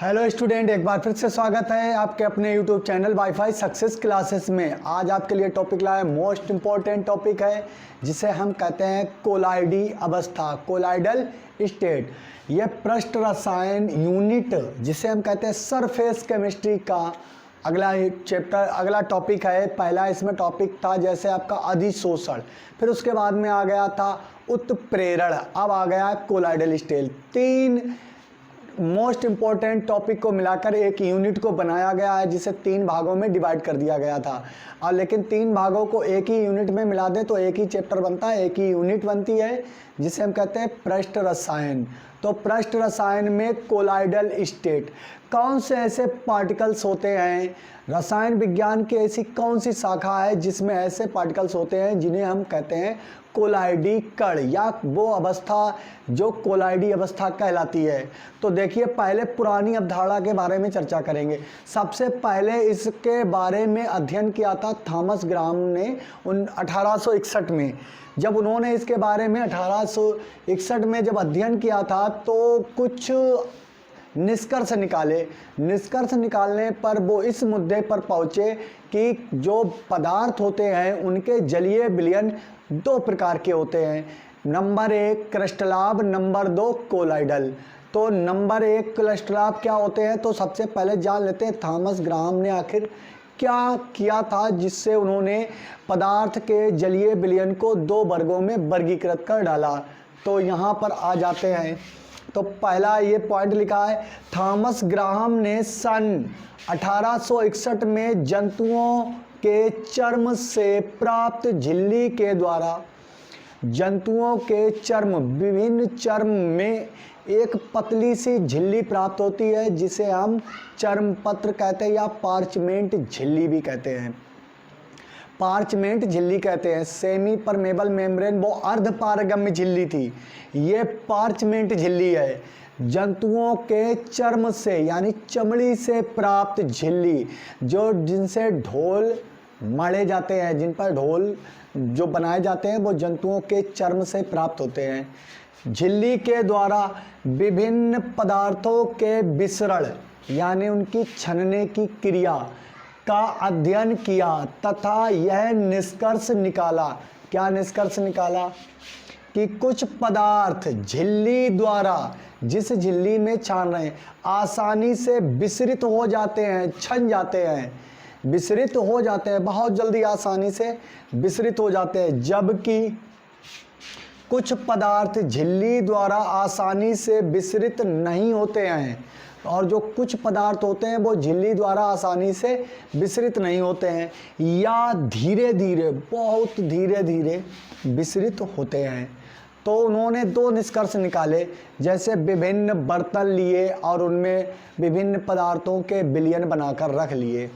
Hello student, एक बार फिर से स्वागत है आपके अपने YouTube channel wifi success classes में। आज आपके लिए टॉपिक लाया, मोस्ट इम्पॉर्टेंट टॉपिक है जिसे हम कहते हैं कोलाइडी अवस्था, कोलाइडल स्टेट। यह पृष्ठ रसायन यूनिट जिसे हम कहते हैं सरफेस केमिस्ट्री का अगला चैप्टर, अगला टॉपिक है। पहला इसमें टॉपिक था जैसे आपका अधिशोषण, फिर उसके बाद में आ गया था उत्प्रेरण, अब आ गया कोलाइडल स्टेट। तीन मोस्ट इम्पॉर्टेंट टॉपिक को मिलाकर एक यूनिट को बनाया गया है जिसे तीन भागों में डिवाइड कर दिया गया था। और लेकिन तीन भागों को एक ही यूनिट में मिला दें तो एक ही चैप्टर बनता है, एक ही यूनिट बनती है जिसे हम कहते हैं पृष्ठ रसायन। तो पृष्ठ रसायन में कोलाइडल स्टेट, कौन से ऐसे पार्टिकल्स होते हैं, रसायन विज्ञान की ऐसी कौन सी शाखा है जिसमें ऐसे पार्टिकल्स होते हैं जिन्हें हम कहते हैं कोलाइडी कण, या वो अवस्था जो कोलाइडी अवस्था कहलाती है। तो देखिए, पहले पुरानी अवधारणा के बारे में चर्चा करेंगे। सबसे पहले इसके बारे में अध्ययन किया था थॉमस ग्राम ने 1861 में। जब उन्होंने इसके बारे में 1861 में जब अध्ययन किया था तो कुछ निष्कर्ष निकाले। निष्कर्ष निकालने पर वो इस मुद्दे पर पहुँचे कि जो पदार्थ होते हैं उनके जलीय विलयन दो प्रकार के होते हैं। नंबर एक क्रिस्टलाभ, नंबर दो कोलाइडल। तो नंबर एक क्रिस्टलाभ क्या होते हैं, तो सबसे पहले जान लेते हैं थॉमस ग्राम ने आखिर क्या किया था जिससे उन्होंने पदार्थ के जलीय विलयन को दो वर्गों में वर्गीकृत कर डाला। तो यहाँ पर आ जाते हैं। तो पहला ये पॉइंट लिखा है, थॉमस ग्राहम ने सन 1861 में जंतुओं के चर्म से प्राप्त झिल्ली के द्वारा, जंतुओं के चर्म, विभिन्न चर्म में एक पतली सी झिल्ली प्राप्त होती है जिसे हम चर्म पत्र कहते हैं या पार्चमेंट झिल्ली भी कहते हैं। पार्चमेंट झिल्ली कहते हैं। सेमी परमेबल मेम्ब्रेन वो अर्ध पारगम्य झिल्ली थी, ये पार्चमेंट झिल्ली है। जंतुओं के चर्म से यानी चमड़ी से प्राप्त झिल्ली, जो जिनसे ढोल मढ़े जाते हैं, जिन पर ढोल जो बनाए जाते हैं वो जंतुओं के चर्म से प्राप्त होते हैं। झिल्ली के द्वारा विभिन्न पदार्थों के विसरण यानी उनकी छनने की क्रिया का अध्ययन किया तथा यह निष्कर्ष निकाला। क्या निष्कर्ष निकाला कि कुछ पदार्थ झिल्ली द्वारा, जिस झिल्ली में छान रहे हैं, आसानी से विसरित हो जाते हैं, छन जाते हैं, विसरित हो जाते हैं, बहुत जल्दी आसानी से विसरित हो जाते हैं। जबकि कुछ पदार्थ झिल्ली द्वारा आसानी से विसरित नहीं होते हैं, और जो कुछ पदार्थ होते हैं वो झिल्ली द्वारा आसानी से विसरित नहीं होते हैं या धीरे धीरे, बहुत धीरे धीरे विसरित होते हैं। तो उन्होंने दो निष्कर्ष निकाले, जैसे विभिन्न बर्तन लिए और उनमें विभिन्न पदार्थों के विलयन बनाकर रख लिए।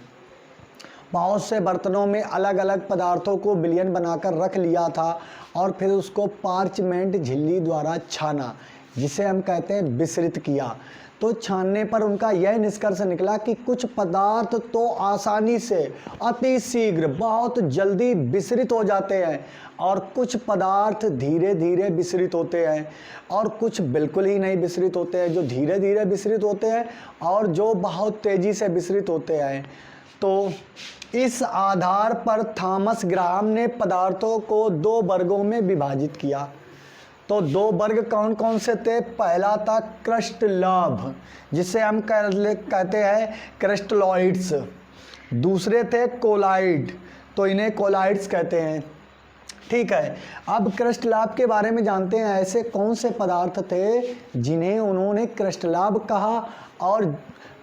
बहुत से बर्तनों में अलग अलग पदार्थों को विलयन बनाकर रख लिया था और फिर उसको पार्चमेंट झिल्ली द्वारा छाना, जिसे हम कहते हैं विसरित किया। तो छानने पर उनका यह निष्कर्ष निकला कि कुछ पदार्थ तो आसानी से, अति शीघ्र, बहुत जल्दी विसरित हो जाते हैं और कुछ पदार्थ धीरे धीरे विसरित होते हैं और कुछ बिल्कुल ही नहीं विसरित होते हैं, जो धीरे धीरे विसरित होते हैं और जो बहुत तेज़ी से विसरित होते हैं। तो इस आधार पर थॉमस ग्राहम ने पदार्थों को दो वर्गों में विभाजित किया। तो दो वर्ग कौन कौन से थे? पहला था क्रिस्टलाभ, जिसे हम कहते हैं क्रिस्टलॉइड्स। दूसरे थे कोलाइड, तो इन्हें कोलाइड्स कहते हैं। ठीक है, अब क्रिस्टलाभ के बारे में जानते हैं। ऐसे कौन से पदार्थ थे जिन्हें उन्होंने क्रिस्टलाभ कहा और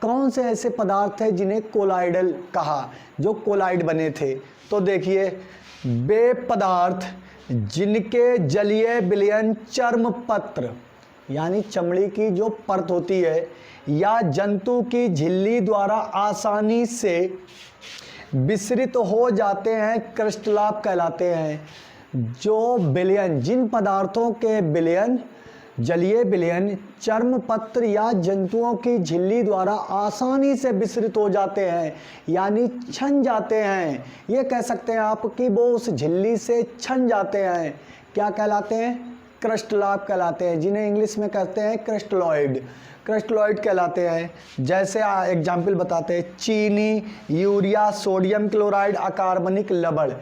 कौन से ऐसे पदार्थ थे जिन्हें कोलाइडल कहा, जो कोलाइड बने थे। तो देखिए, वे पदार्थ जिनके जलीय विलयन चर्म पत्र यानी चमड़ी की जो परत होती है या जंतु की झिल्ली द्वारा आसानी से विसरित हो जाते हैं, क्रिस्टलाभ कहलाते हैं। जो विलयन, जिन पदार्थों के विलयन, जलीय विलयन चर्म पत्र या जंतुओं की झिल्ली द्वारा आसानी से विसरित हो जाते हैं यानी छन जाते हैं, ये कह सकते हैं आप कि वो उस झिल्ली से छन जाते हैं, क्या कहलाते हैं? क्रिस्टलाभ कहलाते हैं, जिन्हें इंग्लिश में कहते हैं क्रिस्टलॉइड। क्रिस्टलोइड कहलाते हैं। जैसे एग्जाम्पल बताते हैं, चीनी, यूरिया, सोडियम क्लोराइड, अकार्बनिक लवण।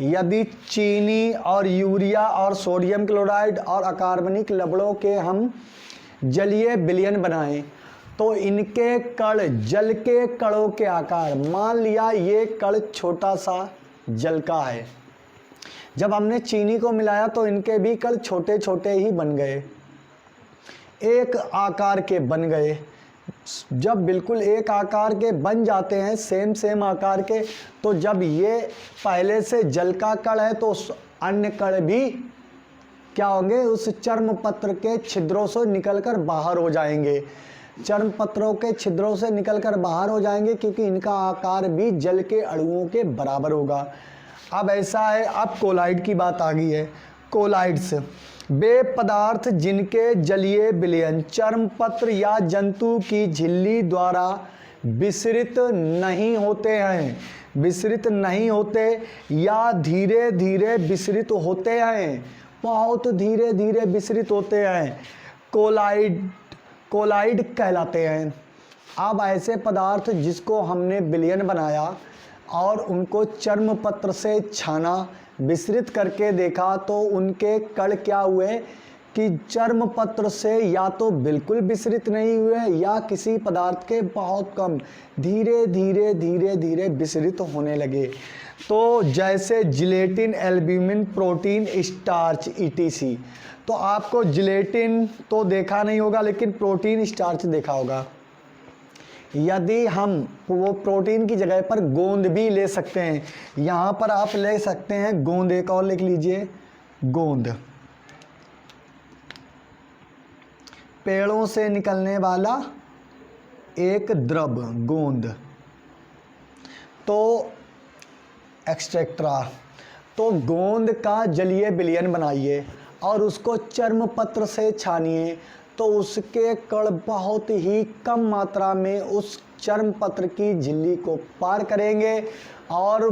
यदि चीनी और यूरिया और सोडियम क्लोराइड और अकार्बनिक लवणों के हम जलीय विलयन बनाएं तो इनके कण जल के कणों के आकार, मान लिया ये कण छोटा सा जल का है, जब हमने चीनी को मिलाया तो इनके भी कण छोटे छोटे ही बन गए, एक आकार के बन गए। जब बिल्कुल एक आकार के बन जाते हैं, सेम आकार के, तो जब ये पहले से जल का कण है तो अन्य कण भी क्या होंगे, उस चर्म पत्र के छिद्रों से निकलकर बाहर हो जाएंगे, चर्म पत्रों के छिद्रों से निकलकर बाहर हो जाएंगे, क्योंकि इनका आकार भी जल के अणुओं के बराबर होगा। अब ऐसा है, अब कोलाइड की बात आ गई है। कोलाइड्स वे पदार्थ जिनके जलीय विलयन चर्म पत्र या जंतु की झिल्ली द्वारा विसरित नहीं होते या धीरे धीरे विसरित होते हैं, बहुत धीरे धीरे विसरित होते हैं, कोलाइड कहलाते हैं। अब ऐसे पदार्थ जिसको हमने विलयन बनाया और उनको चर्म पत्र से छाना, विसरित करके देखा, तो उनके कण क्या हुए कि चर्म पत्र से या तो बिल्कुल विसरित नहीं हुए या किसी पदार्थ के बहुत कम, धीरे धीरे विसरित होने लगे। तो जैसे gelatin, albumin, protein, starch etc. तो आपको जिलेटिन तो देखा नहीं होगा, लेकिन प्रोटीन, स्टार्च देखा होगा। यदि हम वो प्रोटीन की जगह पर गोंद भी ले सकते हैं, यहाँ पर आप ले सकते हैं गोंद, एक और लिख लीजिए, गोंद, पेड़ों से निकलने वाला एक द्रव, गोंद, तो एक्सट्रैक्ट्रा। तो गोंद का जलीय विलयन बनाइए और उसको चर्म पत्र से छानिए, तो उसके कण बहुत ही कम मात्रा में उस चर्म पत्र की झिल्ली को पार करेंगे और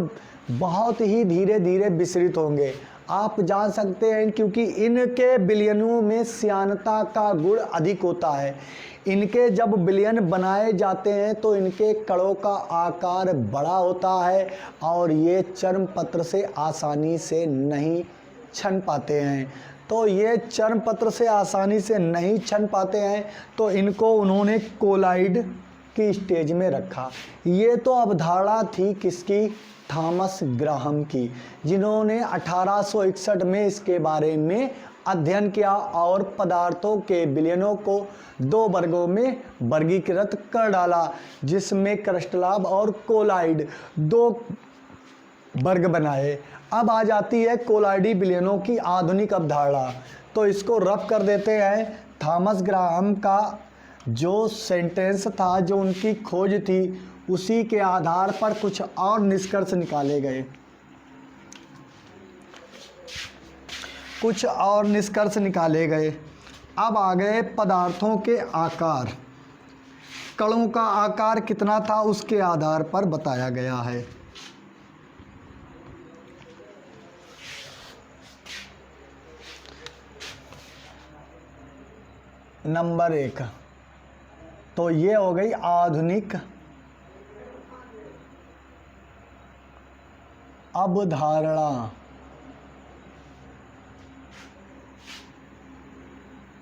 बहुत ही धीरे धीरे विसरित होंगे। आप जान सकते हैं क्योंकि इनके विलयनों में श्यानता का गुण अधिक होता है। इनके जब विलयन बनाए जाते हैं तो इनके कणों का आकार बड़ा होता है और ये चर्म पत्र से आसानी से नहीं छन पाते हैं। तो ये चर्म पत्र से आसानी से नहीं छन पाते हैं, तो इनको उन्होंने कोलाइड की स्टेज में रखा। ये तो अवधारणा थी किसकी, थॉमस ग्राहम की, जिन्होंने 1861 में इसके बारे में अध्ययन किया और पदार्थों के विलयनों को दो वर्गों में वर्गीकृत कर डाला, जिसमें क्रिस्टलाब और कोलाइड दो वर्ग बनाए। अब आ जाती है कोलाइडी विलयनों की आधुनिक अवधारणा। तो इसको रफ कर देते हैं। थॉमस ग्राहम का जो सेंटेंस था, जो उनकी खोज थी, उसी के आधार पर कुछ और निष्कर्ष निकाले गए। अब आ गए पदार्थों के आकार। कणों का आकार कितना था उसके आधार पर बताया गया है। नंबर 1, तो ये हो गई आधुनिक अवधारणा।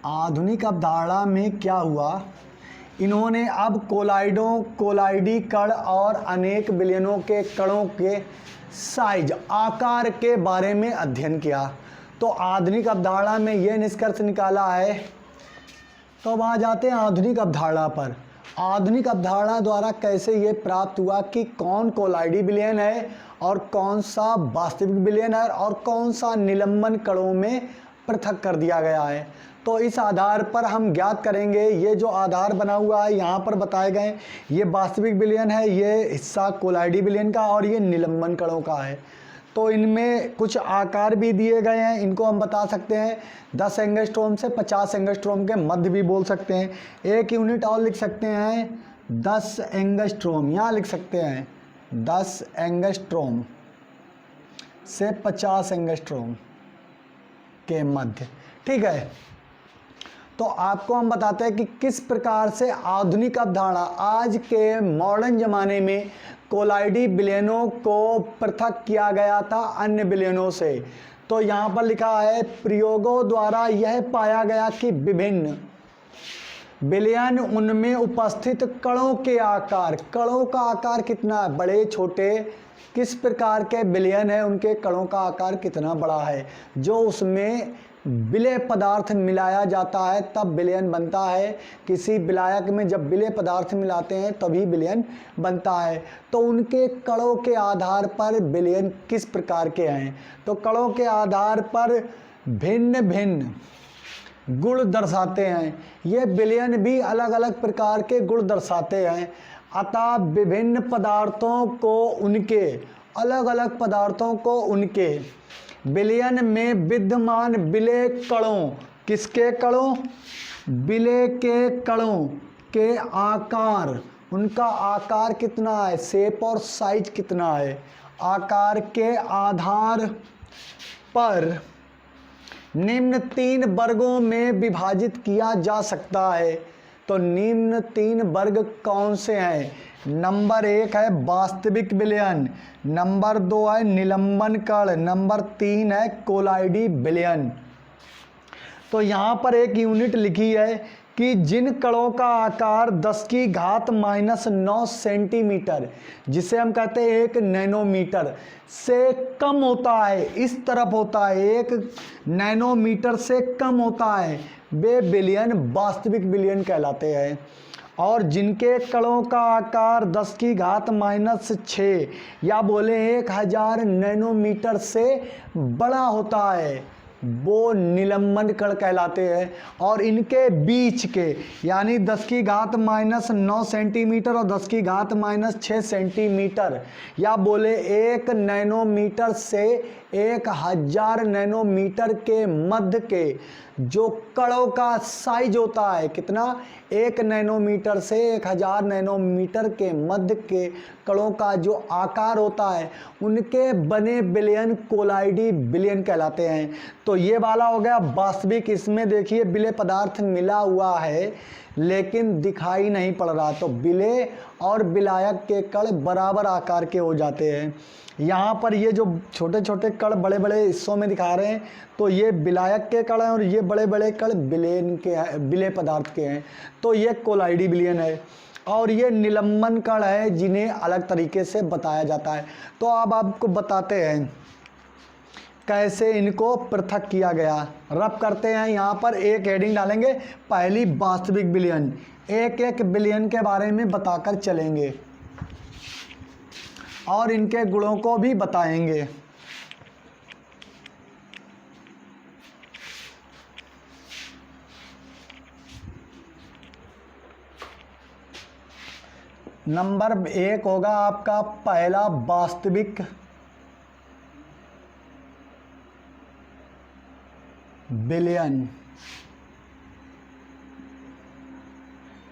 आधुनिक अवधारणा में क्या हुआ, इन्होंने अब कोलाइडी कण और अनेक विलयनों के कणों के साइज, आकार के बारे में अध्ययन किया। तो आधुनिक अवधारणा में यह निष्कर्ष निकाला है। तो अब आ जाते हैं आधुनिक अवधारणा पर। आधुनिक अवधारणा द्वारा कैसे ये प्राप्त हुआ कि कौन कोलाइडी विलयन है और कौन सा वास्तविक विलयन है और कौन सा निलंबन कणों में पृथक कर दिया गया है। तो इस आधार पर हम ज्ञात करेंगे। ये जो आधार बना हुआ है यहाँ पर बताए गए, ये वास्तविक विलयन है, ये हिस्सा कोलाइडी विलयन का और ये निलंबन कणों का है। तो इनमें कुछ आकार भी दिए गए हैं। इनको हम बता सकते हैं 10 एंगस्ट्रोम से 50 एंगस्ट्रोम के मध्य भी बोल सकते हैं। एक यूनिट और लिख सकते हैं 10 एंगस्ट्रोम, यहाँ लिख सकते हैं 10 एंगस्ट्रोम से 50 एंगस्ट्रोम के मध्य। ठीक है। तो आपको हम बताते हैं कि किस प्रकार से आधुनिक अवधारणा आज के मॉडर्न ज़माने में कोलाइडी विलयनों को पृथक किया गया था अन्य विलयनों से। तो यहाँ पर लिखा है, प्रयोगों द्वारा यह पाया गया कि विभिन्न विलयन उनमें उपस्थित कणों के आकार, कणों का आकार कितना है, बड़े छोटे, किस प्रकार के विलयन है उनके कणों का आकार कितना बड़ा है। जो उसमें विलेय पदार्थ मिलाया जाता है तब विलयन बनता है। किसी विलायक में जब विलेय पदार्थ मिलाते हैं तभी विलयन बनता है। तो उनके कणों के आधार पर विलयन किस प्रकार के हैं। तो कणों के आधार पर भिन्न भिन्न गुण दर्शाते हैं। ये विलयन भी अलग अलग प्रकार के गुण दर्शाते हैं। अतः विभिन्न पदार्थों को उनके अलग अलग पदार्थों को उनके विलयन में विद्यमान विलेय कणों, किसके कणों, विलेय के कणों के आकार, उनका आकार कितना है, शेप और साइज कितना है, आकार के आधार पर निम्न 3 वर्गों में विभाजित किया जा सकता है। तो निम्न 3 वर्ग कौन से हैं। नंबर 1 है वास्तविक विलयन, नंबर 2 है निलंबन कण, नंबर 3 है कोलाइडी विलयन। तो यहाँ पर एक यूनिट लिखी है कि जिन कणों का आकार 10⁻⁻⁹ सेंटीमीटर, जिसे हम कहते हैं 1 नैनोमीटर से कम होता है, इस तरफ होता है, 1 नैनोमीटर से कम होता है, वे विलयन वास्तविक विलयन कहलाते हैं। और जिनके कणों का आकार 10⁻⁻⁶ या बोले 1000 नैनोमीटर से बड़ा होता है, वो निलंबन कण कहलाते हैं। और इनके बीच के यानी 10⁻⁹ सेंटीमीटर और 10⁻�6 सेंटीमीटर या बोले 1 नैनोमीटर से 1000 नैनोमीटर के मध्य के जो कणों का साइज होता है, कितना, 1 नैनोमीटर से 1000 नैनोमीटर के मध्य के कणों का जो आकार होता है, उनके बने विलयन कोलाइडी विलयन कहलाते हैं। तो ये वाला हो गया वास्तविक। इसमें देखिए विलेय पदार्थ मिला हुआ है लेकिन दिखाई नहीं पड़ रहा, तो विलेय और विलायक के कण बराबर आकार के हो जाते हैं। यहाँ पर ये जो छोटे छोटे कण बड़े बड़े हिस्सों में दिखा रहे हैं, तो ये विलायक के कण हैं और ये बड़े बड़े कण विलयन के हैं, विलेय पदार्थ के हैं। तो ये कोलाइडी विलयन है। और ये निलंबन कण है जिन्हें अलग तरीके से बताया जाता है। तो अब आपको बताते हैं कैसे इनको पृथक किया गया। रब करते हैं, यहाँ पर एक हेडिंग डालेंगे, पहली वास्तविक विलयन, एक एक विलयन के बारे में बताकर चलेंगे और इनके गुणों को भी बताएंगे। नंबर 1 होगा आपका पहला वास्तविक विलयन।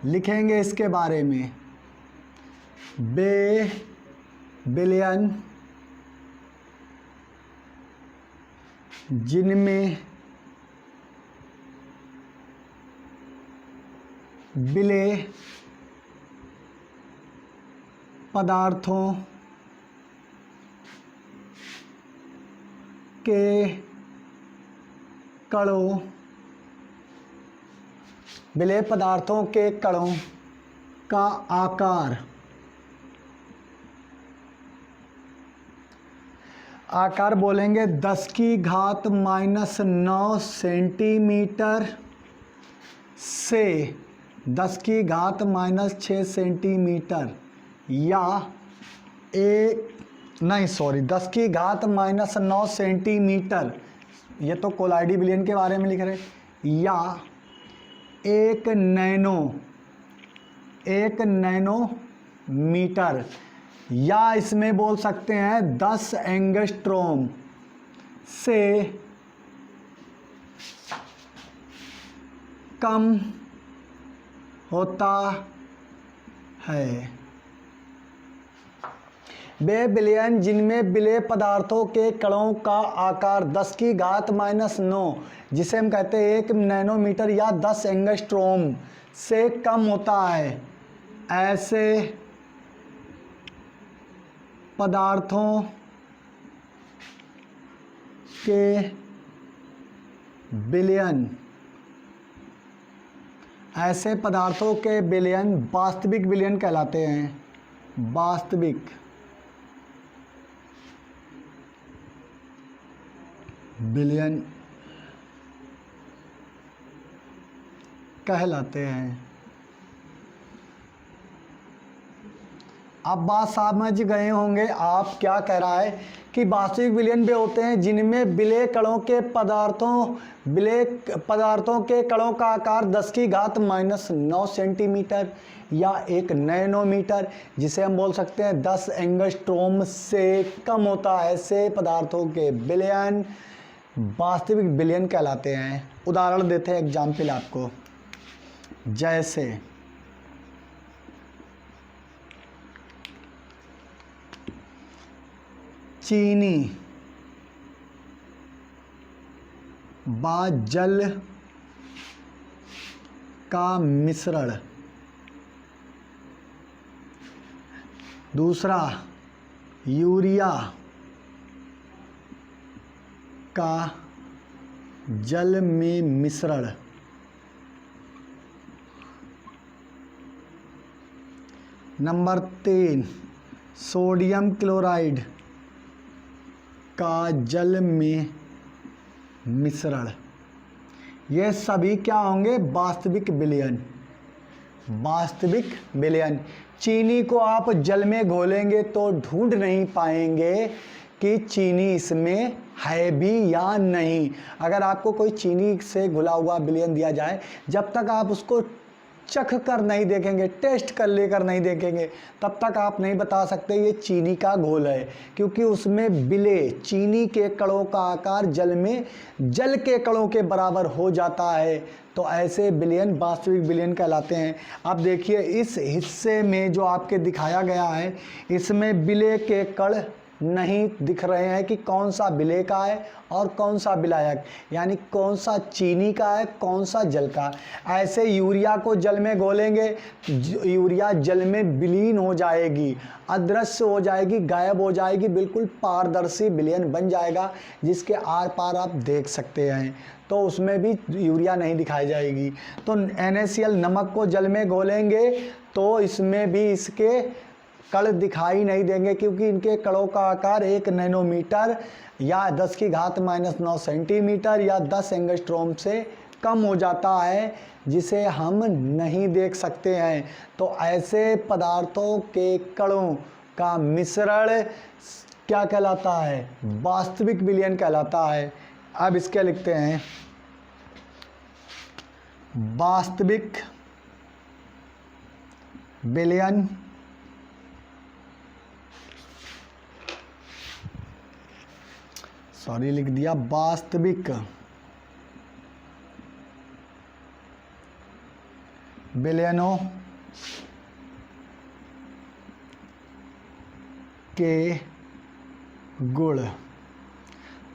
लिखेंगे इसके बारे में, वे विलयन जिनमें विलेय पदार्थों के कणों, विलेय पदार्थों के कणों का आकार बोलेंगे 10⁻⁹ सेंटीमीटर से 10⁻⁶ सेंटीमीटर या 10⁻⁹ सेंटीमीटर, ये तो कोलाइडी विलयन के बारे में लिख रहे हैं, या 1 नैनोमीटर, या इसमें बोल सकते हैं 10 एंगस्ट्रोम से कम होता है। वे बिलियन जिनमें विलेय पदार्थों के कणों का आकार 10⁻⁻⁹ जिसे हम कहते हैं 1 नैनोमीटर या 10 एंगस्ट्रोम से कम होता है, ऐसे पदार्थों के बिलियन वास्तविक बिलियन कहलाते हैं। वास्तविक बिलियन कहलाते हैं। अब बात समझ गए होंगे आप क्या कह रहा है कि वास्तविक विलयन वे होते हैं जिनमें विलेय पदार्थों के कणों का आकार 10⁻⁹ सेंटीमीटर या 1 नैनोमीटर जिसे हम बोल सकते हैं 10 एंगस्ट्रोम से कम होता है, ऐसे पदार्थों के विलयन वास्तविक विलयन कहलाते हैं। उदाहरण देते हैं, एग्जाम्पल आपको, जैसे चीनी व जल का मिश्रण, दूसरा यूरिया का जल में मिश्रण, नंबर 3 सोडियम क्लोराइड का जल में मिश्रण। ये सभी क्या होंगे? वास्तविक विलयन। वास्तविक विलयन। चीनी को आप जल में घोलेंगे तो ढूंढ नहीं पाएंगे कि चीनी इसमें है भी या नहीं। अगर आपको कोई चीनी से घुला हुआ विलयन दिया जाए, जब तक आप उसको चख कर नहीं देखेंगे, टेस्ट कर लेकर नहीं देखेंगे, तब तक आप नहीं बता सकते ये चीनी का घोल है, क्योंकि उसमें विलेय चीनी के कणों का आकार जल के कणों के बराबर हो जाता है। तो ऐसे विलयन वास्तविक विलयन कहलाते हैं। अब देखिए इस हिस्से में जो आपके दिखाया गया है, इसमें विलेय के कण नहीं दिख रहे हैं कि कौन सा विलेय का है और कौन सा विलायक, यानी कौन सा चीनी का है कौन सा जल का। ऐसे यूरिया को जल में घोलेंगे, यूरिया जल में विलीन हो जाएगी, अदृश्य हो जाएगी, गायब हो जाएगी, बिल्कुल पारदर्शी विलयन बन जाएगा जिसके आर पार आप देख सकते हैं। तो उसमें भी यूरिया नहीं दिखाई जाएगी। तो NaCl नमक को जल में घोलेंगे तो इसमें भी इसके कण दिखाई नहीं देंगे, क्योंकि इनके कणों का आकार 1 नैनोमीटर या 10⁻⁹ सेंटीमीटर या 10 एंगस्ट्रोम से कम हो जाता है, जिसे हम नहीं देख सकते हैं। तो ऐसे पदार्थों के कणों का मिश्रण क्या कहलाता है? वास्तविक विलयन कहलाता है। अब इसके लिखते हैं वास्तविक विलयन लिख दिया, वास्तविक विलयनों के गुण।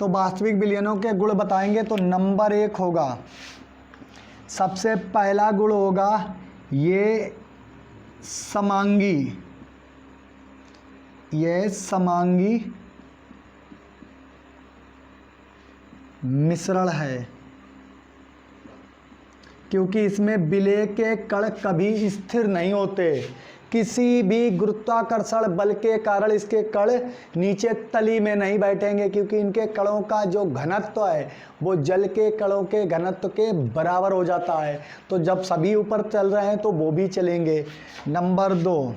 तो वास्तविक विलयनों के गुण बताएंगे तो नंबर 1 होगा, सबसे पहला गुण होगा ये समांगी मिश्रण है, क्योंकि इसमें विलेय के कण कभी स्थिर नहीं होते। किसी भी गुरुत्वाकर्षण बल के कारण इसके कण नीचे तली में नहीं बैठेंगे, क्योंकि इनके कणों का जो घनत्व है वो जल के कणों के घनत्व के बराबर हो जाता है। तो जब सभी ऊपर चल रहे हैं तो वो भी चलेंगे। नंबर 2,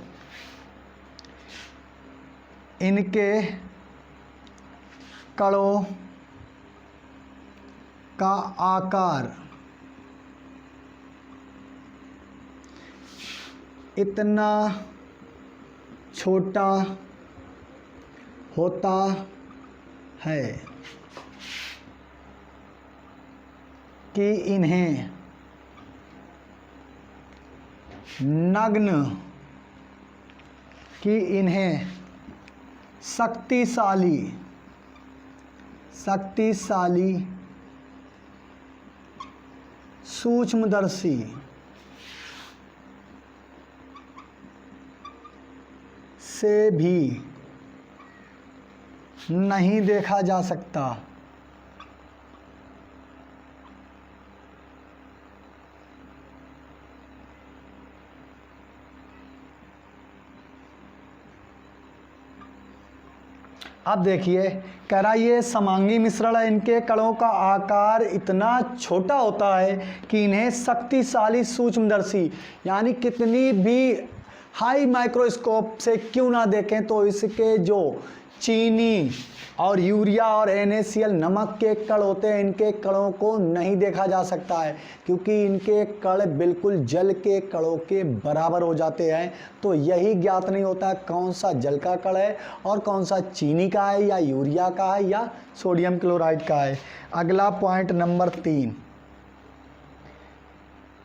इनके कणों का आकार इतना छोटा होता है कि इन्हें शक्तिशाली सूक्ष्मदर्शी से भी नहीं देखा जा सकता। अब देखिए, कह रहा ये समांगी मिश्रण है, इनके कणों का आकार इतना छोटा होता है कि इन्हें शक्तिशाली सूक्ष्मदर्शी, यानी कितनी भी हाई माइक्रोस्कोप से क्यों ना देखें तो इसके जो चीनी और यूरिया और NaCl नमक के कण होते हैं, इनके कणों को नहीं देखा जा सकता है, क्योंकि इनके कण बिल्कुल जल के कणों के बराबर हो जाते हैं। तो यही ज्ञात नहीं होता कौन सा जल का कण है और कौन सा चीनी का है या यूरिया का है या सोडियम क्लोराइड का है। अगला पॉइंट नंबर 3,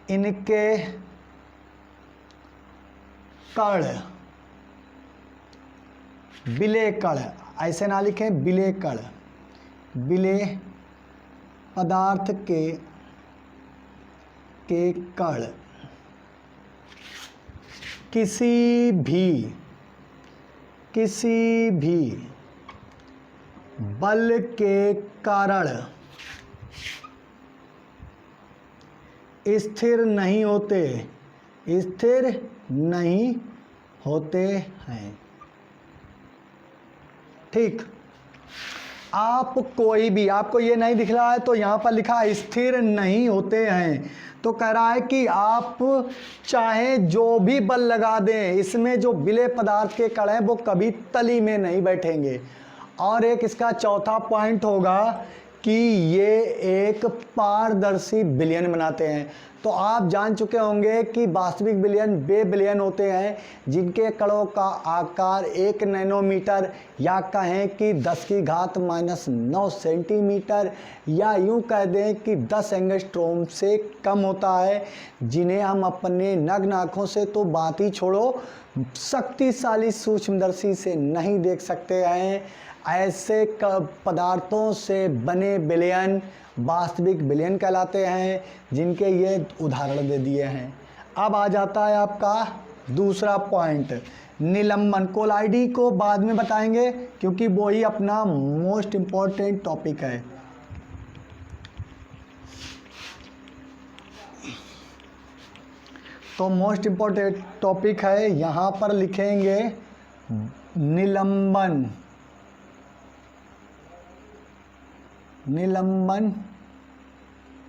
इनके कण विलेय कण, ऐसे ना लिखें, विलेय कण, विलेय पदार्थ के कण किसी भी बल के कारण स्थिर नहीं होते हैं। ठीक, आप कोई भी, आपको ये नहीं दिख रहा है तो यहाँ पर लिखा स्थिर नहीं होते हैं, तो कह रहा है कि आप चाहे जो भी बल लगा दें, इसमें जो विलेय पदार्थ के कण हैं वो कभी तली में नहीं बैठेंगे। और एक इसका चौथा पॉइंट होगा कि ये एक पारदर्शी विलयन बनाते हैं। तो आप जान चुके होंगे कि वास्तविक विलयन वे विलयन होते हैं जिनके कणों का आकार 1 नैनोमीटर या कहें कि 10⁻⁹ सेंटीमीटर या यूं कह दें कि 10 एंगस्ट्रोम से कम होता है, जिन्हें हम अपने नग्न आँखों से तो बात ही छोड़ो, शक्तिशाली सूक्ष्मदर्शी से नहीं देख सकते हैं। ऐसे पदार्थों से बने विलयन वास्तविक विलयन कहलाते हैं, जिनके ये उदाहरण दे दिए हैं। अब आ जाता है आपका दूसरा पॉइंट, निलंबन। कोलाइडी को बाद में बताएंगे क्योंकि वो ही अपना मोस्ट इम्पॉर्टेंट टॉपिक है। तो मोस्ट इम्पॉर्टेंट टॉपिक है, यहाँ पर लिखेंगे निलंबन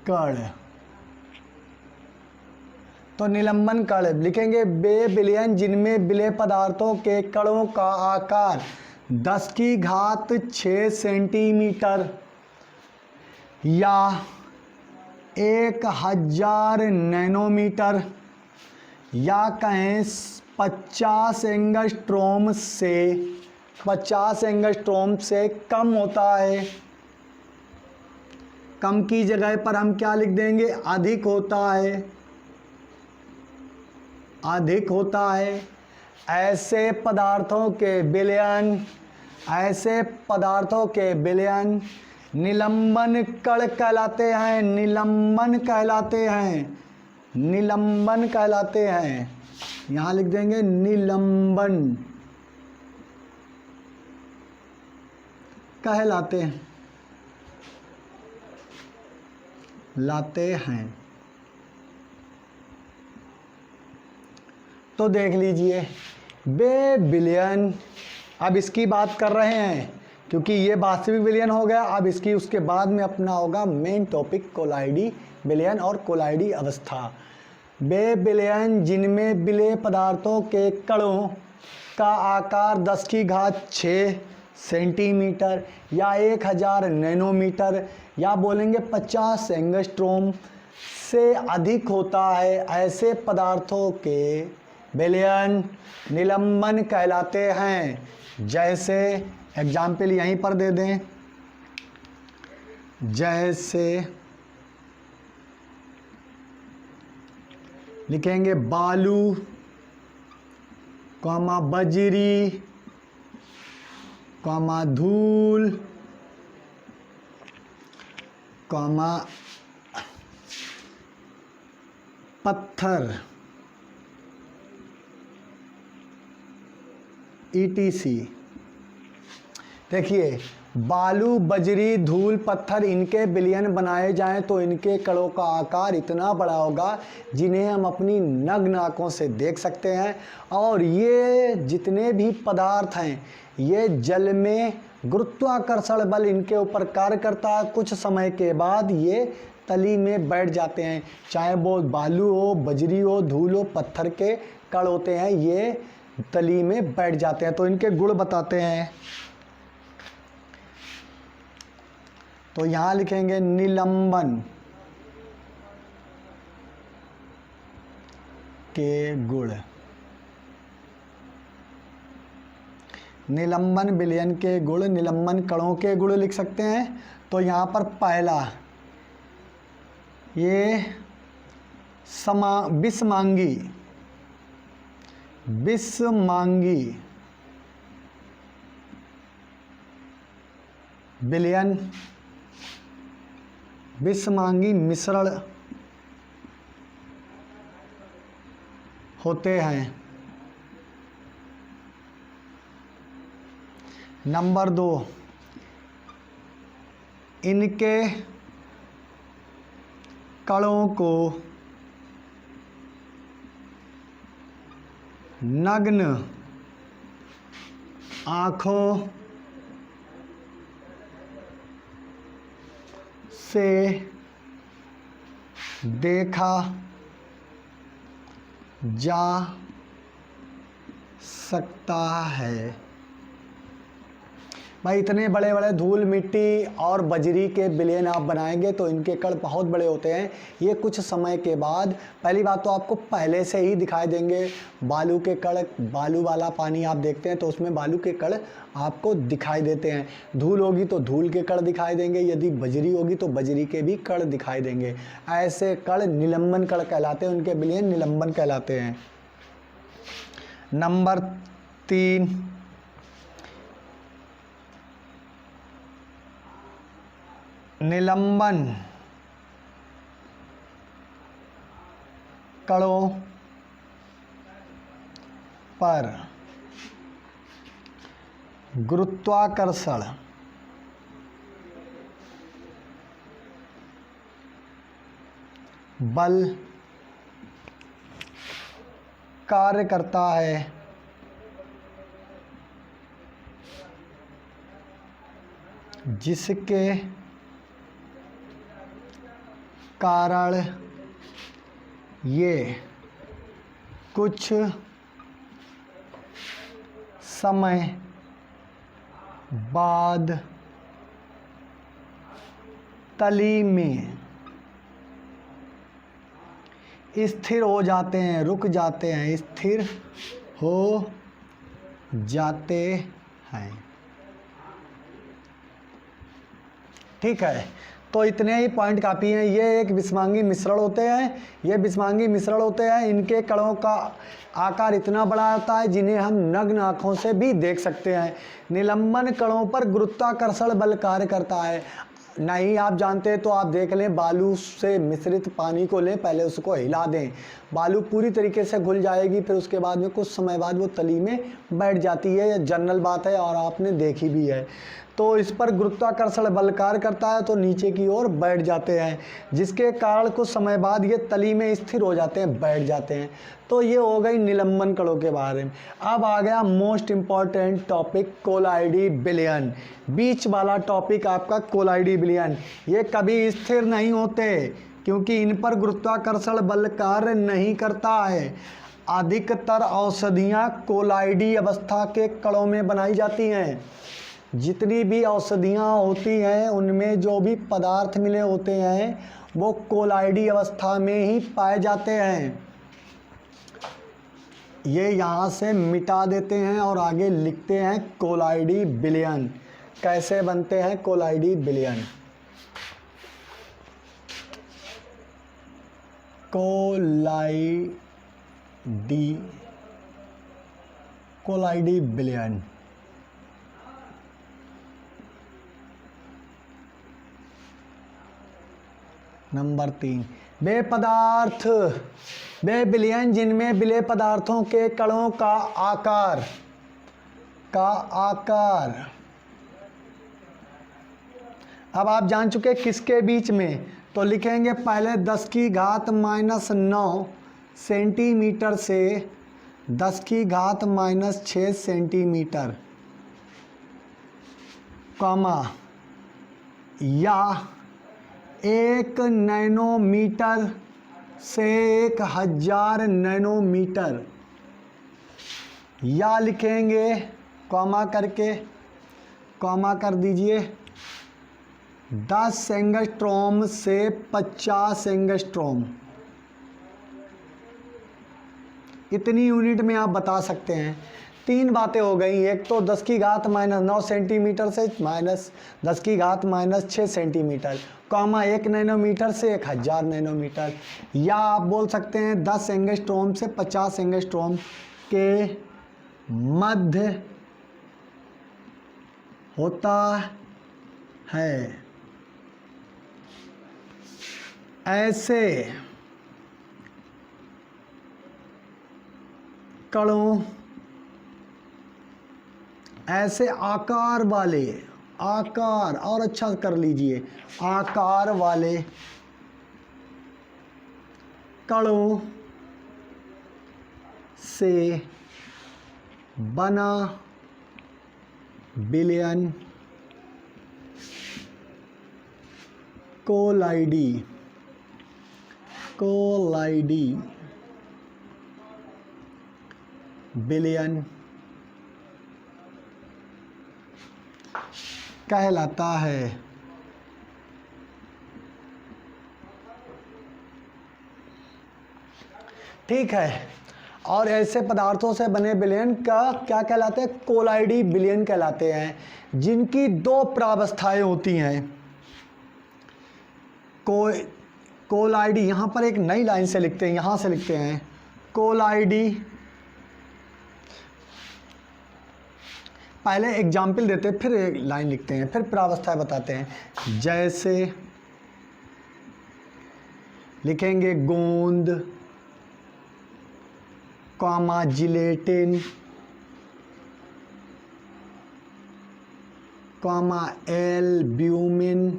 कण। तो निलंबन कण लिखेंगे वे विलयन जिनमें विलेय पदार्थों के कणों का आकार 10⁶ सेंटीमीटर या 1000 नैनोमीटर या कहें 50 एंगस्ट्रोम से कम होता है। कम की जगह पर हम क्या लिख देंगे, अधिक होता है। ऐसे पदार्थों के विलयन निलंबन कण कहलाते हैं। यहाँ लिख देंगे निलंबन कहलाते हैं। तो देख लीजिए, वे विलयन, अब इसकी बात कर रहे हैं क्योंकि ये वास्तविक विलयन हो गया। अब इसकी उसके बाद में अपना होगा मेन टॉपिक कोलाइडी विलयन और कोलाइडी अवस्था। वे विलयन जिनमें विलेय पदार्थों के कणों का आकार 10⁶ सेंटीमीटर या 1000 नैनोमीटर या बोलेंगे 50 एंगस्ट्रोम से अधिक होता है, ऐसे पदार्थों के विलयन निलंबन कहलाते हैं। जैसे एग्जाम्पल यहीं पर दे दें, जैसे लिखेंगे बालू, बजरी, कॉमा धूल, कॉमा पत्थर, ETC। देखिए, बालू, बजरी, धूल, पत्थर, इनके बिलियन बनाए जाएं तो इनके कणों का आकार इतना बड़ा होगा जिन्हें हम अपनी नग्न आंखों से देख सकते हैं। और ये जितने भी पदार्थ हैं ये जल में गुरुत्वाकर्षण बल इनके ऊपर कार्य करता है। कुछ समय के बाद ये तली में बैठ जाते हैं, चाहे वो बालू हो, बजरी हो, धूल हो, पत्थर के कण होते हैं, ये तली में बैठ जाते हैं। तो इनके गुण बताते हैं। तो यहां लिखेंगे निलंबन के गुण। निलंबन विलयन के गुण, निलंबन कणों के गुण लिख सकते हैं। तो यहां पर पहला, ये विषमांगी, विषमांगी विलयन, विषमांगी मिश्रण होते हैं। नंबर 2, इनके कणों को नग्न आँखों से देखा जा सकता है। भाई इतने बड़े बड़े धूल, मिट्टी और बजरी के बिलियन आप बनाएंगे तो इनके कण बहुत बड़े होते हैं। ये कुछ समय के बाद, पहली बात तो आपको पहले से ही दिखाई देंगे। बालू के कण, बालू वाला पानी आप देखते हैं तो उसमें बालू के कण आपको दिखाई देते हैं। धूल होगी तो धूल के कण दिखाई देंगे, यदि बजरी होगी तो बजरी के भी कण दिखाई देंगे। ऐसे कण निलंबन कण कहलाते हैं, उनके बिलियन निलंबन कहलाते हैं। नंबर 3, निलंबन कणों पर गुरुत्वाकर्षण बल कार्य करता है, जिसके कारण ये कुछ समय बाद तली में स्थिर हो जाते हैं, रुक जाते हैं, स्थिर हो जाते हैं। ठीक है, तो इतने ही पॉइंट काफ़ी हैं। ये एक विषमांगी मिश्रण होते हैं, ये विषमांगी मिश्रण होते हैं। इनके कणों का आकार इतना बड़ा होता है जिन्हें हम नग्न आँखों से भी देख सकते हैं। निलंबन कणों पर गुरुत्वाकर्षण बल कार्य करता है। नहीं आप जानते तो आप देख लें, बालू से मिश्रित पानी को लें, पहले उसको हिला दें, बालू पूरी तरीके से घुल जाएगी, फिर उसके बाद में कुछ समय बाद वो तली में बैठ जाती है। ये जनरल बात है और आपने देखी भी है। तो इस पर गुरुत्वाकर्षण बल कार्य करता है तो नीचे की ओर बैठ जाते हैं, जिसके कारण कुछ समय बाद ये तली में स्थिर हो जाते हैं, बैठ जाते हैं। तो ये हो गई निलंबन कणों के बारे में। अब आ गया मोस्ट इम्पॉर्टेंट टॉपिक, कोलाइडी विलयन। बीच वाला टॉपिक आपका कोलाइडी विलयन। ये कभी स्थिर नहीं होते क्योंकि इन पर गुरुत्वाकर्षण बल कार्य नहीं करता है। अधिकतर औषधियाँ कोलाइडी अवस्था के कणों में बनाई जाती हैं। जितनी भी औषधियाँ होती हैं उनमें जो भी पदार्थ मिले होते हैं वो कोलाइडी अवस्था में ही पाए जाते हैं। ये यहाँ से मिटा देते हैं और आगे लिखते हैं कोलाइडी विलयन। कैसे बनते हैं कोलाइडी विलयन? कोलाइडी विलयन नंबर 3, वे पदार्थ, वे विलयन जिनमें विलेय पदार्थों के कणों का आकार। अब आप जान चुके किसके बीच में, तो लिखेंगे पहले 10⁻⁻9 सेंटीमीटर से 10⁻⁻6 सेंटीमीटर, कॉमा, या 1 नैनोमीटर से 1000 नैनोमीटर, या लिखेंगे कॉमा करके, कॉमा कर दीजिए 10 एंगस्ट्रॉम से 50 एंगस्ट्रॉम। इतनी यूनिट में आप बता सकते हैं। 3 बातें हो गई, एक तो 10⁻⁻9 सेंटीमीटर से -10⁻⁻6 सेंटीमीटर, कॉमा 1 नैनोमीटर से 1000 नैनोमीटर, या आप बोल सकते हैं 10 एंगस्ट्रॉम से 50 एंगस्ट्रॉम के मध्य होता है। ऐसे कणों, ऐसे आकार वाले, आकार और अच्छा कर लीजिए, आकार वाले कणों से बना विलयन कोलाइडी विलयन कहलाता है। ठीक है, और ऐसे पदार्थों से बने विलयन का क्या कहलाते हैं? कोलाइडी विलयन कहलाते हैं, जिनकी 2 प्रावस्थाएं होती हैं। कोलाइडी, यहाँ पर एक नई लाइन से लिखते हैं, यहाँ से लिखते हैं कोलाइडी। पहले एग्जाम्पल देते, फिर एक लाइन लिखते हैं, फिर प्रावस्थाएं बताते हैं। जैसे लिखेंगे गोंद, comma gelatin, comma albumin,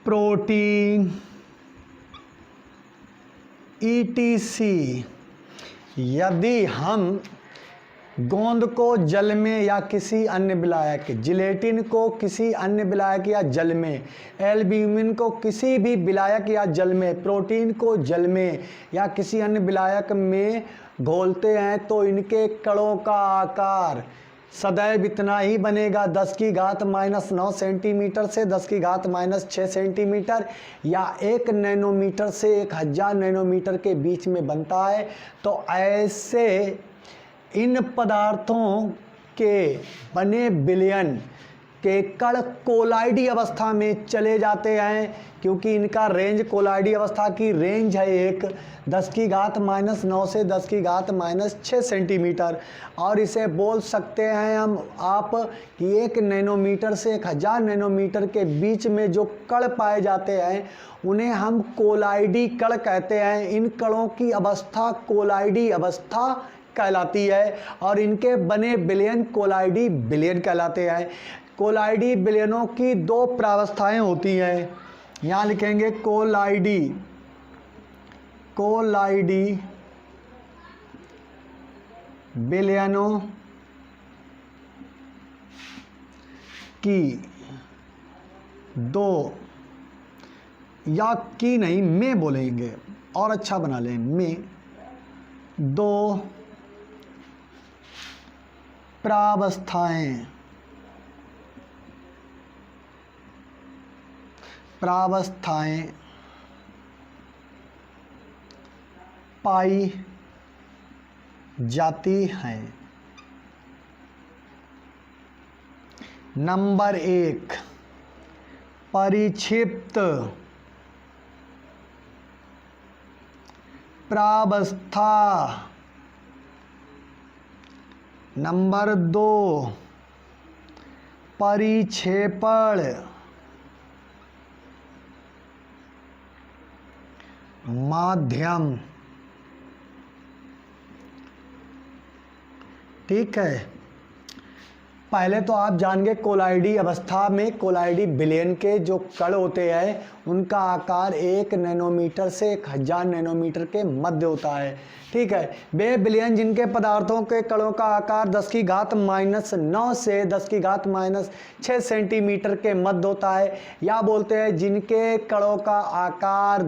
protein, ETC। यदि हम गोंद को जल में या किसी अन्य विलायक, जिलेटिन को किसी अन्य विलायक या जल में, एल्ब्यूमिन को किसी भी विलायक या जल में, प्रोटीन को जल में या किसी अन्य विलायक में घोलते हैं, तो इनके कणों का आकार सदैव इतना ही बनेगा, 10⁻⁻9 सेंटीमीटर से 10⁻⁻6 सेंटीमीटर, या 1 नैनोमीटर से 1000 नैनोमीटर के बीच में बनता है। तो ऐसे इन पदार्थों के बने विलयन के कण कोलाइडी अवस्था में चले जाते हैं, क्योंकि इनका रेंज, कोलाइडी अवस्था की रेंज है एक 10⁻⁻9 से 10⁻⁻6 सेंटीमीटर, और इसे बोल सकते हैं हम आप कि 1 नैनोमीटर से 1000 नैनोमीटर के बीच में जो कण पाए जाते हैं उन्हें हम कोलाइडी कण कहते हैं। इन कणों की अवस्था कोलाइडी अवस्था कहलाती है, और इनके बने विलयन कोलाइडी विलयन कहलाते हैं। कोलाइडी विलयनों की 2 प्रावस्थाएं होती हैं, यहाँ लिखेंगे कोलाइडी विलयनों की 2, या की नहीं, में बोलेंगे और अच्छा बना लें, में 2 प्रावस्थाएं पाई जाती हैं। नंबर 1 परिक्षिप्त प्रावस्था, नंबर 2 परिक्षेपण माध्यम। ठीक है, पहले तो आप जान गए कोलाइडी अवस्था में कोलाइडी विलयन के जो कण होते हैं उनका आकार 1 नैनोमीटर से 1000 नैनोमीटर के मध्य होता है। ठीक है, वे विलयन जिनके पदार्थों के कणों का आकार 10⁻⁹ से 10⁻6 सेंटीमीटर के मध्य होता है, या बोलते हैं जिनके कणों का आकार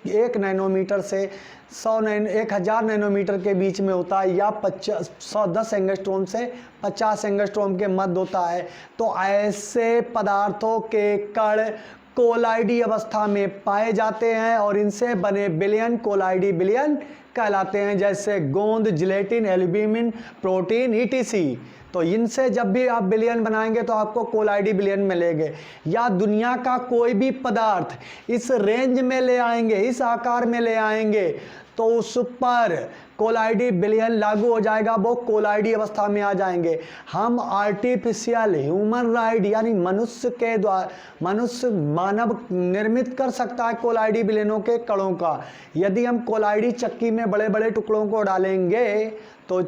1 नैनोमीटर से 1000 नैनोमीटर के बीच में होता है, या 10 एंगस्ट्रोम से 50 एंगस्ट्रोम के मध्य होता है। तो ऐसे पदार्थों के कण कोलाइडी अवस्था में पाए जाते हैं और इनसे बने विलयन कोलाइडी विलयन कहलाते हैं, जैसे गोंद, जिलेटिन, एल्ब्यूमिन, प्रोटीन, ईटीसी। तो इनसे जब भी आप विलयन बनाएंगे तो आपको कोलाइडी विलयन मिलेंगे। या दुनिया का कोई भी पदार्थ इस रेंज में ले आएंगे, इस आकार में ले आएंगे, तो उस पर कोलाइडी विलयन लागू हो जाएगा, वो कोलाइडी अवस्था में आ जाएंगे। हम आर्टिफिशियल ह्यूमन राइड यानी मनुष्य के द्वारा मानव निर्मित कर सकता है कोलाइडी विलयनों के कणों का। यदि हम कोलाइडी चक्की में बड़े बड़े टुकड़ों को डालेंगे तो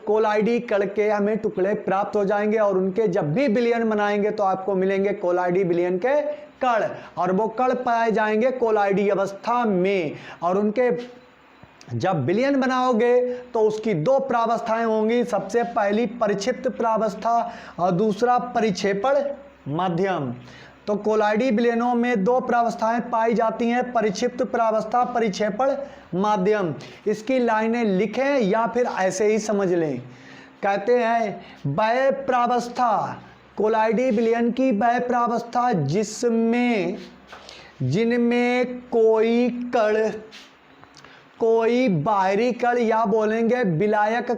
कोलाइडी कण के हमें टुकड़े प्राप्त हो जाएंगे और उनके जब भी विलयन बनाएंगे तो आपको मिलेंगे कोलाइडी विलयन के कण, और वो कण पाए जाएंगे कोलाइडी अवस्था में। और उनके जब विलयन बनाओगे तो उसकी 2 प्रावस्थाएं होंगी, सबसे पहली परिक्षिप्त प्रावस्था और दूसरा परिक्षेपण माध्यम। तो कोलाइडी विलयनों में 2 प्रावस्थाएं पाई जाती हैं, परिक्षिप्त प्रावस्था, परिक्षेपण माध्यम। इसकी लाइनें लिखें या फिर ऐसे ही समझ लें। कहते हैं बाह्य प्रावस्था, कोलाइडी विलयन की बाह्य प्रावस्था जिनमें कोई बाहरी कण या बोलेंगे विलायक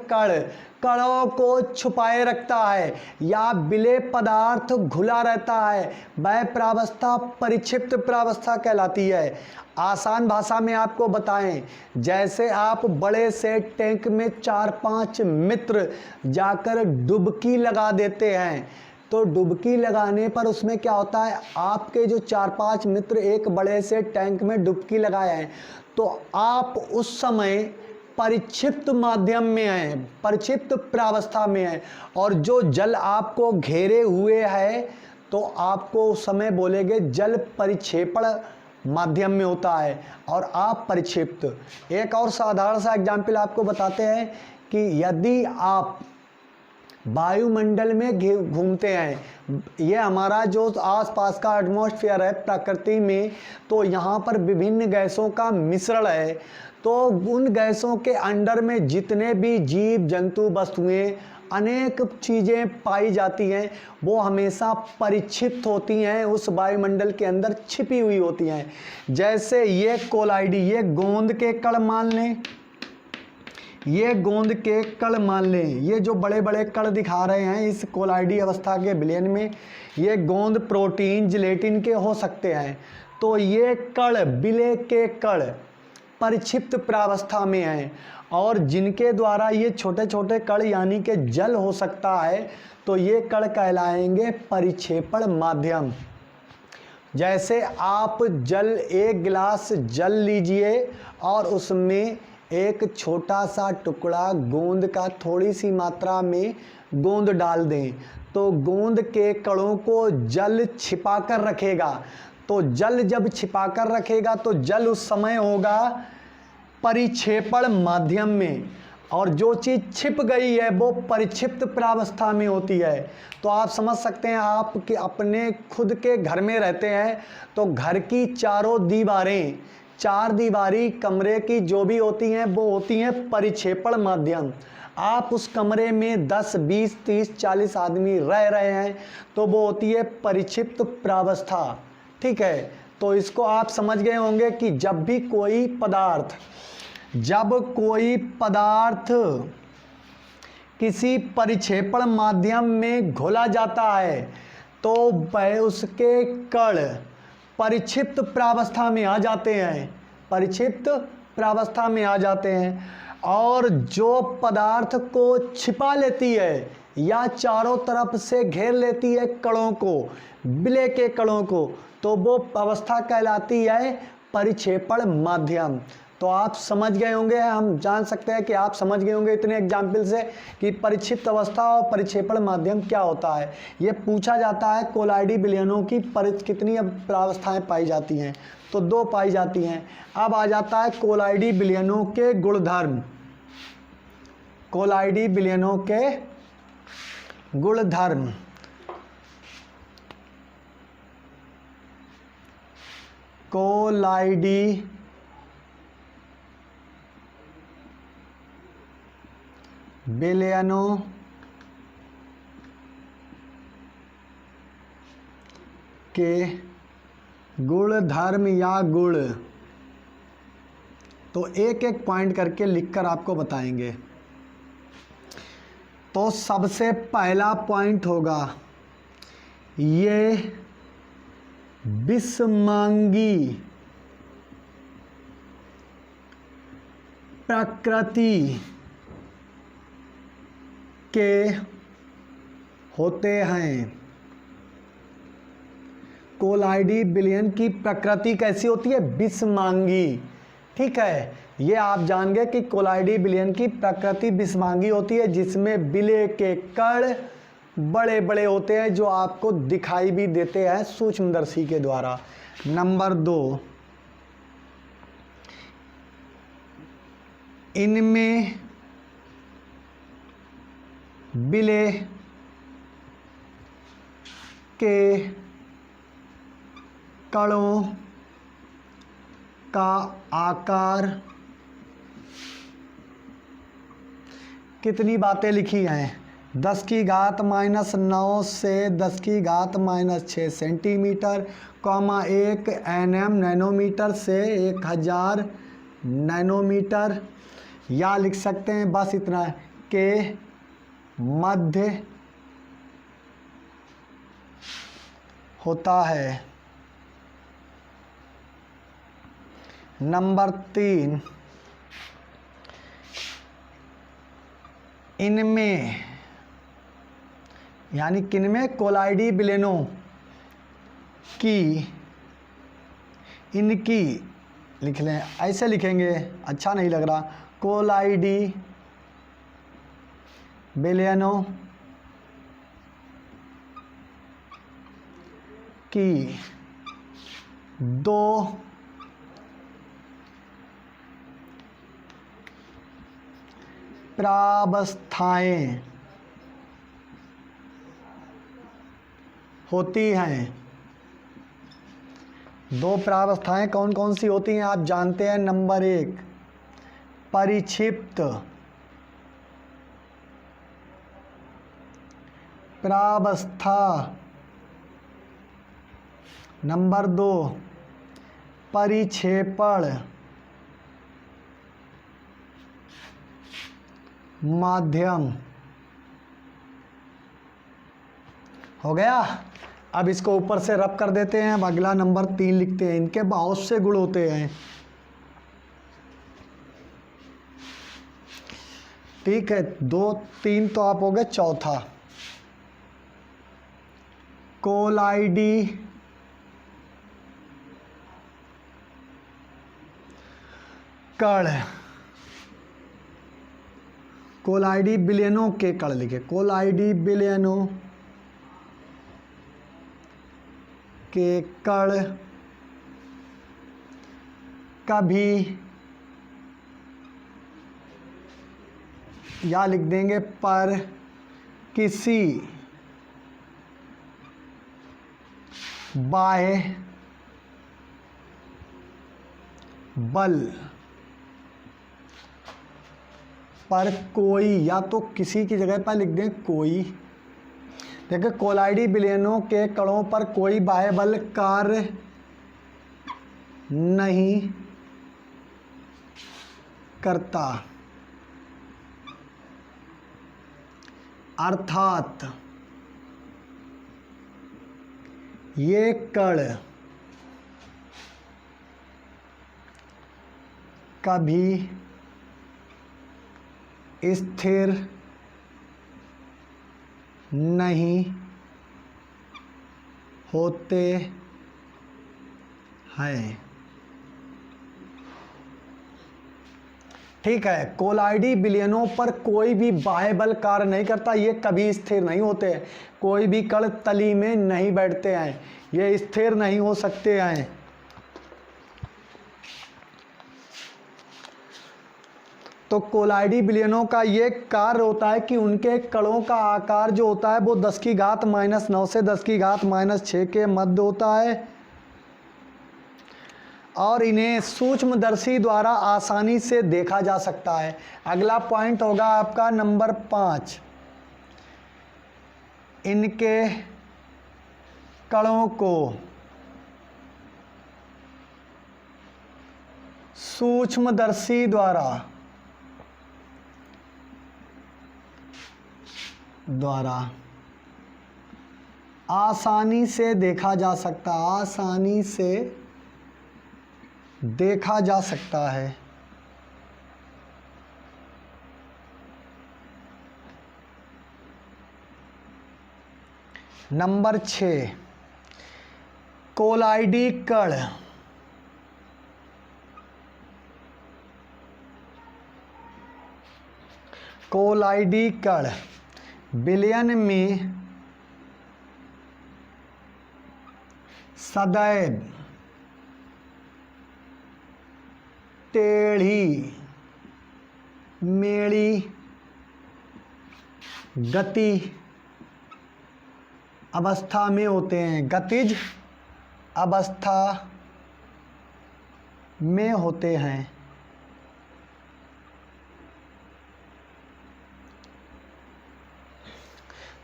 कणों को छुपाए रखता है या विलेय पदार्थ घुला रहता है, वह प्रावस्था परिक्षिप्त प्रावस्था कहलाती है। आसान भाषा में आपको बताएं, जैसे आप बड़े से टैंक में 4-5 मित्र जाकर डुबकी लगा देते हैं, तो डुबकी लगाने पर उसमें क्या होता है, आपके जो 4-5 मित्र एक बड़े से टैंक में डुबकी लगाए हैं, तो आप उस समय परिक्षिप्त माध्यम में हैं, परिक्षिप्त प्रावस्था में हैं, और जो जल आपको घेरे हुए है तो आपको उस समय बोलेंगे जल परिक्षेपण माध्यम में होता है और आप परिक्षिप्त। एक और साधारण सा एग्जाम्पल आपको बताते हैं कि यदि आप वायुमंडल में घूमते हैं, ये हमारा जो आसपास का एटमॉस्फेयर है प्रकृति में, तो यहाँ पर विभिन्न गैसों का मिश्रण है, तो उन गैसों के अंडर में जितने भी जीव जंतु वस्तुएं अनेक चीज़ें पाई जाती हैं वो हमेशा परिक्षिप्त होती हैं, उस वायुमंडल के अंदर छिपी हुई होती हैं। जैसे ये कोलाइडी, ये गोंद के कण मान लें, ये गोंद के कण मान लें, ये जो बड़े बड़े कण दिखा रहे हैं इस कोलाइडी अवस्था के विलयन में, ये गोंद प्रोटीन जिलेटिन के हो सकते हैं। तो ये कण, विलेय के कण परिक्षिप्त प्रावस्था में हैं, और जिनके द्वारा ये छोटे छोटे कण यानी कि जल हो सकता है, तो ये कण कहलाएंगे परिक्षेपण माध्यम। जैसे आप एक गिलास जल लीजिए और उसमें एक छोटा सा टुकड़ा गोंद का थोड़ी सी मात्रा में गोंद डाल दें, तो गोंद के कणों को जल छिपा कर रखेगा। तो जल जब छिपा कर रखेगा तो जल उस समय होगा परिक्षेपण माध्यम में, और जो चीज़ छिप गई है वो परिक्षिप्त प्रावस्था में होती है। तो आप समझ सकते हैं, आप कि अपने खुद के घर में रहते हैं तो घर की चारों दीवारें, 4 दीवारी कमरे की जो भी होती हैं वो होती हैं परिक्षेपण माध्यम। आप उस कमरे में 10, 20, 30, 40 आदमी रह रहे हैं तो वो होती है परिक्षिप्त प्रावस्था। ठीक है, तो इसको आप समझ गए होंगे कि जब कोई पदार्थ किसी परिक्षेपण माध्यम में घोला जाता है तो वह उसके कण परिक्षिप्त प्रावस्था में आ जाते हैं, परिक्षिप्त प्रावस्था में आ जाते हैं। और जो पदार्थ को छिपा लेती है या चारों तरफ से घेर लेती है कणों को, विलय के कणों को, तो वो अवस्था कहलाती है परिक्षेपण माध्यम। तो आप समझ गए होंगे, हम जान सकते हैं कि आप समझ गए होंगे इतने एग्जाम्पल से कि परिक्षिप्त अवस्था और परिक्षेपण माध्यम क्या होता है। ये पूछा जाता है कोलाइडी विलयनों की कितनी अवस्थाएं पाई जाती हैं, तो 2 पाई जाती हैं। अब आ जाता है कोलाइडी विलयनों के गुणधर्म। कोलाइडी विलयनों के गुणधर्म। कोलाइडी विलयनों के गुणधर्म या गुण, तो एक एक पॉइंट करके लिखकर आपको बताएंगे। तो सबसे पहला पॉइंट होगा ये विषमांगी प्रकृति के होते हैं। कोलाइडी विलयन की प्रकृति कैसी होती है? विषमांगी। ठीक है, ये आप जान गए कि कोलाइडी विलयन की प्रकृति विषमांगी होती है, जिसमें विलय के कण बड़े बड़े होते हैं जो आपको दिखाई भी देते हैं सूक्ष्मदर्शी के द्वारा। नंबर 2, इनमें विलय के कणों का आकार, कितनी बातें लिखी हैं? 10⁻⁻9 से 10⁻⁻6 सेंटीमीटर, 1 nm नैनोमीटर से 1000 नैनोमीटर, या लिख सकते हैं बस इतना के मध्य होता है। नंबर 3, इनमें यानी किनमें? कोलाइडी विलयनों की, इनकी लिख लें, ऐसे लिखेंगे अच्छा नहीं लग रहा। कोलाइडी विलयनों की 2 प्रावस्थाएं होती हैं। 2 प्रावस्थाएं कौन कौन सी होती हैं आप जानते हैं? नंबर 1 परिक्षिप्त प्रावस्था, नंबर 2 परिक्षेपण माध्यम। हो गया। अब इसको ऊपर से रब कर देते हैं। अब अगला नंबर 3 लिखते हैं। इनके बहुत से गुण होते हैं। ठीक है, 2 3 तो आप हो गए। चौथा, कोलाइडी कण, कोलाइडी विलयनों के कण लिखे। कोलाइडी विलयनों के कण कभी, या लिख देंगे पर किसी बाह्य बल पर कोई, या तो किसी की जगह पर लिख दें कोई। देखिए, कोलाइडी विलयनों के कणों पर कोई बाह्य बल कार्य नहीं करता, अर्थात ये कण कभी स्थिर नहीं होते हैं। ठीक है, कोलाइडी विलयनों पर कोई भी बाह्य बल कार्य नहीं करता, ये कभी स्थिर नहीं होते हैं। कोई भी कण तली में नहीं बैठते हैं, ये स्थिर नहीं हो सकते हैं। तो कोलाइडी विलयनों का ये कार्य होता है कि उनके कणों का आकार जो होता है वो 10⁻⁹ से 10⁻⁶ के मध्य होता है और इन्हें सूक्ष्मदर्शी द्वारा आसानी से देखा जा सकता है। अगला पॉइंट होगा आपका नंबर 5, इनके कणों को सूक्ष्मदर्शी द्वारा आसानी से देखा जा सकता है। नंबर 6, कोलाइडी कण विलयन में सदैव टेढ़ी मेढ़ी गति अवस्था में होते हैं, गतिज अवस्था में होते हैं।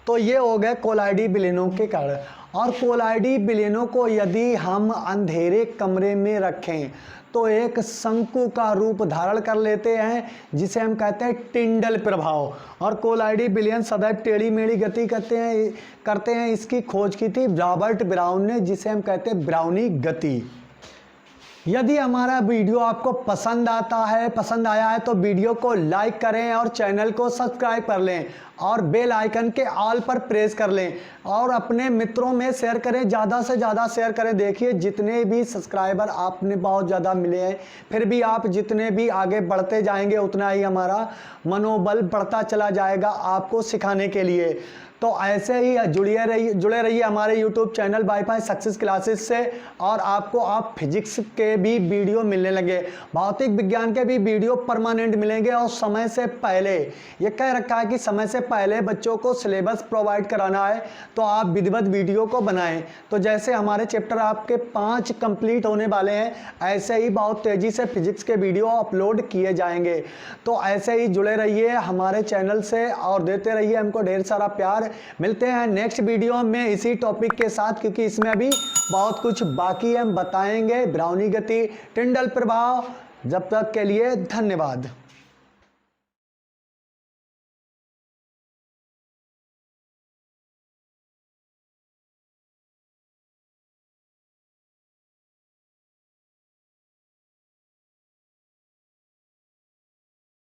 तो ये हो गए कोलाइडी विलयनों के कारण। और कोलाइडी विलयनों को यदि हम अंधेरे कमरे में रखें तो एक शंकु का रूप धारण कर लेते हैं, जिसे हम कहते हैं टिंडल प्रभाव। और कोलाइडी विलयन सदैव टेढ़ी मेढ़ी गति करते हैं। इसकी खोज की थी रॉबर्ट ब्राउन ने, जिसे हम कहते हैं ब्राउनी गति। यदि हमारा वीडियो आपको पसंद आया है तो वीडियो को लाइक करें और चैनल को सब्सक्राइब कर लें और बेल आइकन के ऑल पर प्रेस कर लें और अपने मित्रों में शेयर करें, ज़्यादा से ज़्यादा शेयर करें। देखिए जितने भी सब्सक्राइबर आपने बहुत ज़्यादा मिले हैं, फिर भी आप जितने भी आगे बढ़ते जाएंगे उतना ही हमारा मनोबल बढ़ता चला जाएगा आपको सिखाने के लिए। तो ऐसे ही जुड़े रहिए हमारे YouTube channel wifi success classes से और आपको आप फिजिक्स के भी वीडियो मिलने लगे, भौतिक विज्ञान के भी वीडियो परमानेंट मिलेंगे। और समय से पहले ये कह रखा है कि समय से पहले बच्चों को सिलेबस प्रोवाइड कराना है, तो आप विधिवत वीडियो को बनाएं। तो जैसे हमारे चैप्टर आपके 5 कंप्लीट होने वाले हैं, ऐसे ही बहुत तेज़ी से फिजिक्स के वीडियो अपलोड किए जाएंगे। तो ऐसे ही जुड़े रहिए हमारे चैनल से और देते रहिए हमको ढेर सारा प्यार। मिलते हैं नेक्स्ट वीडियो में इसी टॉपिक के साथ, क्योंकि इसमें अभी बहुत कुछ बाकी है, हम बताएंगे ब्राउनी गति, टिंडल प्रभाव। जब तक के लिए धन्यवाद।